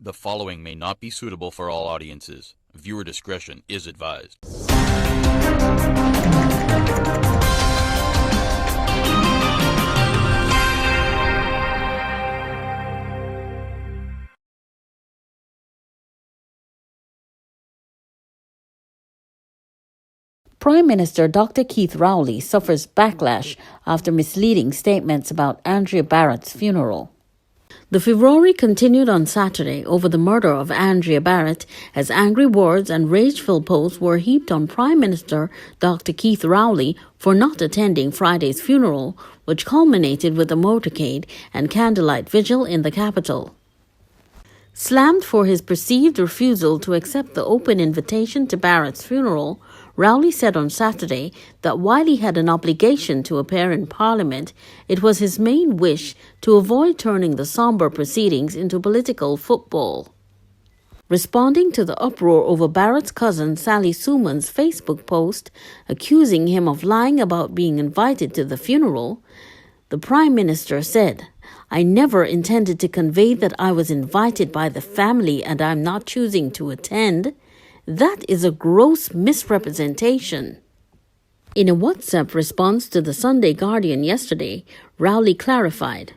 The following may not be suitable for all audiences. Viewer discretion is advised. Prime Minister Dr. Keith Rowley suffers backlash after misleading statements about Andrea Bharatt's funeral. The furore continued on Saturday over the murder of Andrea Bharatt as angry words and rage-filled posts were heaped on Prime Minister Dr. Keith Rowley for not attending Friday's funeral, which culminated with a motorcade and candlelight vigil in the capital. Slammed for his perceived refusal to accept the open invitation to Bharatt's funeral, Rowley said on Saturday that while he had an obligation to appear in Parliament, it was his main wish to avoid turning the sombre proceedings into political football. Responding to the uproar over Bharatt's cousin Sally Sooman's Facebook post accusing him of lying about being invited to the funeral, the Prime Minister said, "I never intended to convey that I was invited by the family and I'm not choosing to attend. That is a gross misrepresentation." In a WhatsApp response to the Sunday Guardian yesterday, Rowley clarified,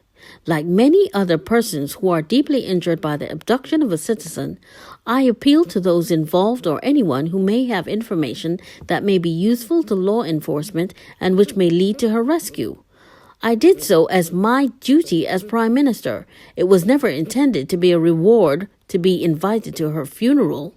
"Like many other persons who are deeply injured by the abduction of a citizen, I appeal to those involved or anyone who may have information that may be useful to law enforcement and which may lead to her rescue. I did so as my duty as Prime Minister. It was never intended to be a reward to be invited to her funeral."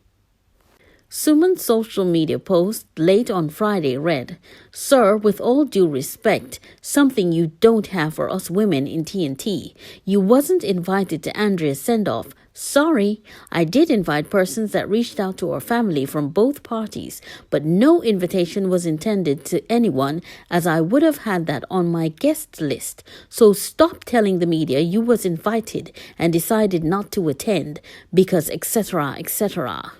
Sooman's social media post late on Friday read, "Sir, with all due respect, something you don't have for us women in T&T. You wasn't invited to Andrea's send-off. Sorry, I did invite persons that reached out to our family from both parties, but no invitation was intended to anyone as I would have had that on my guest list. So stop telling the media you was invited and decided not to attend because etc. etc."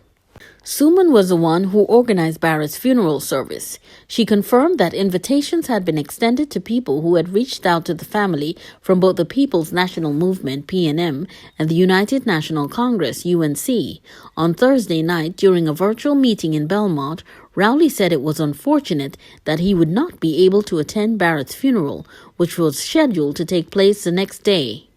Sooman was the one who organized Bharatt's funeral service. She confirmed that invitations had been extended to people who had reached out to the family from both the People's National Movement (PNM) and the United National Congress (UNC). On Thursday night, during a virtual meeting in Belmont, Rowley said it was unfortunate that he would not be able to attend Bharatt's funeral, which was scheduled to take place the next day.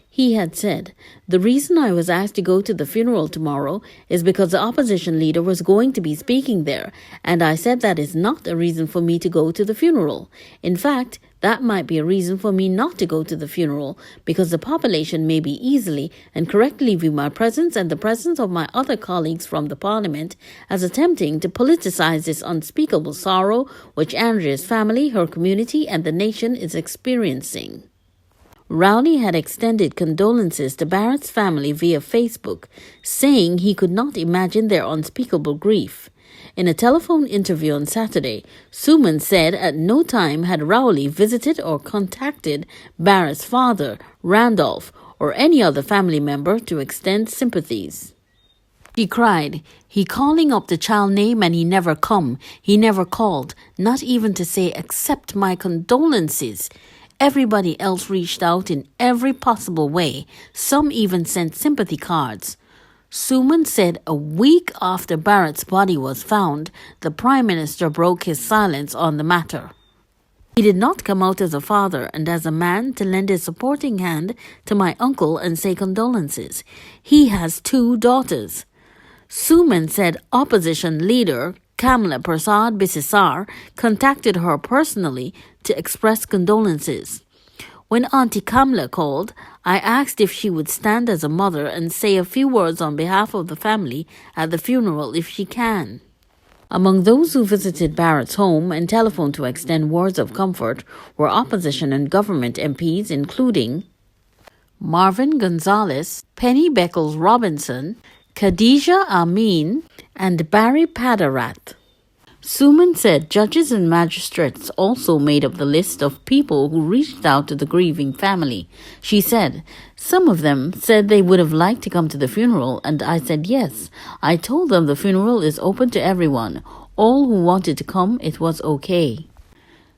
He had said, "The reason I was asked to go to the funeral tomorrow is because the opposition leader was going to be speaking there, and I said that is not a reason for me to go to the funeral. In fact, that might be a reason for me not to go to the funeral, because the population may be easily and correctly view my presence and the presence of my other colleagues from the Parliament as attempting to politicize this unspeakable sorrow which Andrea's family, her community, and the nation is experiencing." Rowley had extended condolences to Bharatt's family via Facebook, saying he could not imagine their unspeakable grief. In a telephone interview on Saturday, Sooman said at no time had Rowley visited or contacted Bharatt's father, Randolph, or any other family member to extend sympathies. She cried, "He calling up the child name and he never come. He never called, not even to say accept my condolences. Everybody else reached out in every possible way. Some even sent sympathy cards." Sooman said a week after Bharatt's body was found, the Prime Minister broke his silence on the matter. "He did not come out as a father and as a man to lend his supporting hand to my uncle and say condolences. He has 2 daughters. Sooman said opposition leader Kamla Prasad Bisesar contacted her personally to express condolences. When Auntie Kamla called, I asked if she would stand as a mother and say a few words on behalf of the family at the funeral if she can. Among those who visited Bharatt's home and telephoned to extend words of comfort were opposition and government MPs including Marvin Gonzalez, Penny Beckles-Robinson, Khadija Amin, and Barry Padarat. Sooman said judges and magistrates also made up the list of people who reached out to the grieving family. She said, "Some of them said they would have liked to come to the funeral, and I said yes. I told them the funeral is open to everyone. All who wanted to come, it was okay."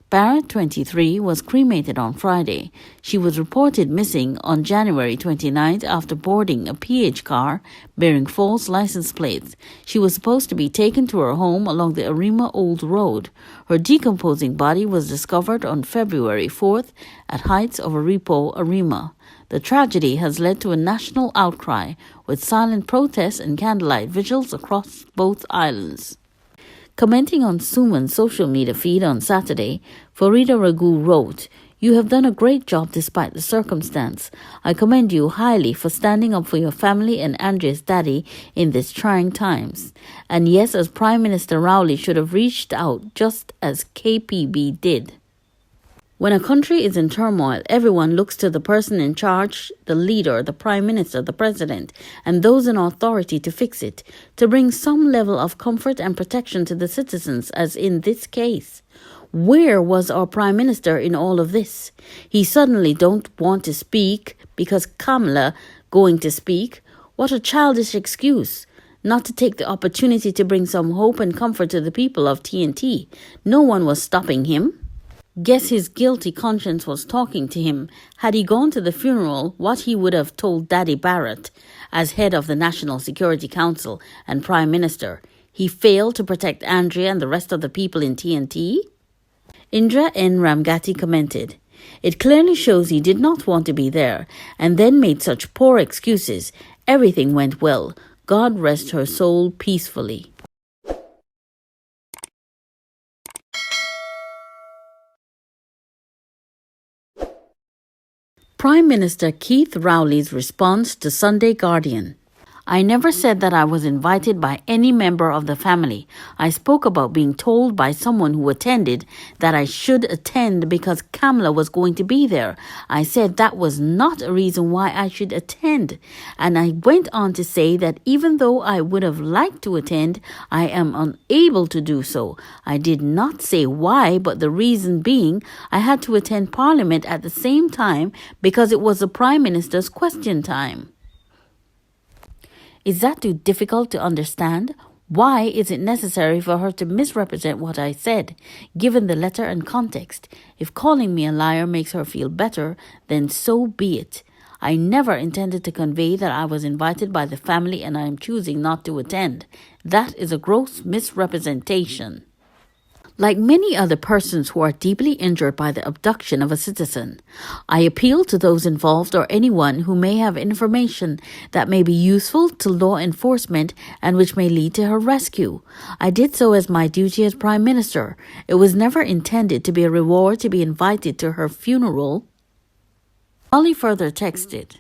Bharatt, 23, was cremated on Friday. She was reported missing on January 29th after boarding a PH car bearing false license plates. She was supposed to be taken to her home along the Arima Old Road. Her decomposing body was discovered on February 4th at heights of Aripo, Arima. The tragedy has led to a national outcry, with silent protests and candlelight vigils across both islands. Commenting on Sooman's social media feed on Saturday, Farida Raghu wrote, "You have done a great job despite the circumstance. I commend you highly for standing up for your family and Andrea's daddy in these trying times. And yes, as Prime Minister Rowley should have reached out just as KPB did. When a country is in turmoil, everyone looks to the person in charge, the leader, the prime minister, the president, and those in authority to fix it, to bring some level of comfort and protection to the citizens, as in this case. Where was our prime minister in all of this? He suddenly don't want to speak because Kamala going to speak. What a childish excuse. Not to take the opportunity to bring some hope and comfort to the people of T&T. No one was stopping him. Guess his guilty conscience was talking to him. Had he gone to the funeral, what he would have told Daddy Bharatt, as head of the National Security Council and Prime Minister, he failed to protect Andrea and the rest of the people in T&T? Indra N. Ramgati commented, "It clearly shows he did not want to be there, and then made such poor excuses. Everything went well. God rest her soul peacefully." Prime Minister Keith Rowley's response to Sunday Guardian. "I never said that I was invited by any member of the family. I spoke about being told by someone who attended that I should attend because Kamala was going to be there. I said that was not a reason why I should attend. And I went on to say that even though I would have liked to attend, I am unable to do so. I did not say why, but the reason being I had to attend Parliament at the same time because it was the Prime Minister's question time. Is that too difficult to understand? Why is it necessary for her to misrepresent what I said, given the letter and context? If calling me a liar makes her feel better, then so be it. I never intended to convey that I was invited by the family and I am choosing not to attend. That is a gross misrepresentation." Like many other persons who are deeply injured by the abduction of a citizen, I appeal to those involved or anyone who may have information that may be useful to law enforcement and which may lead to her rescue. I did so as my duty as Prime Minister. It was never intended to be a reward to be invited to her funeral. Ollie further texted,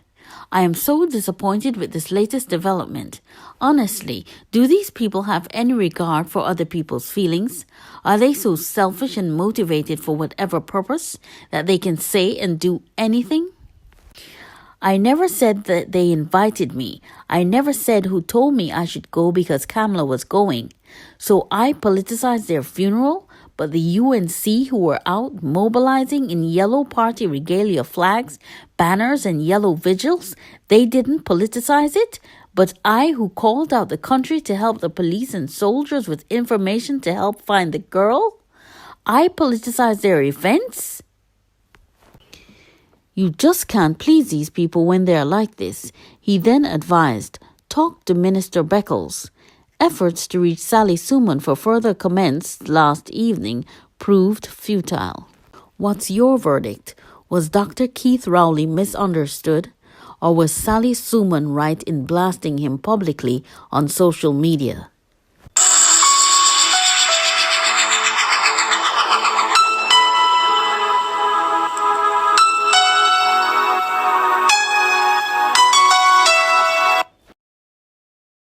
"I am so disappointed with this latest development. Honestly, do these people have any regard for other people's feelings? Are they so selfish and motivated for whatever purpose that they can say and do anything? I never said that they invited me. I never said who told me I should go because Kamala was going. So I politicized their funeral? But the UNC who were out mobilizing in yellow party regalia flags, banners, and yellow vigils, they didn't politicize it? But I, who called out the country to help the police and soldiers with information to help find the girl? I politicized their events? You just can't please these people when they're like this." He then advised, "Talk to Minister Beckles." Efforts to reach Sally Sooman for further comments last evening proved futile. What's your verdict? Was Dr. Keith Rowley misunderstood? Or was Sally Sooman right in blasting him publicly on social media?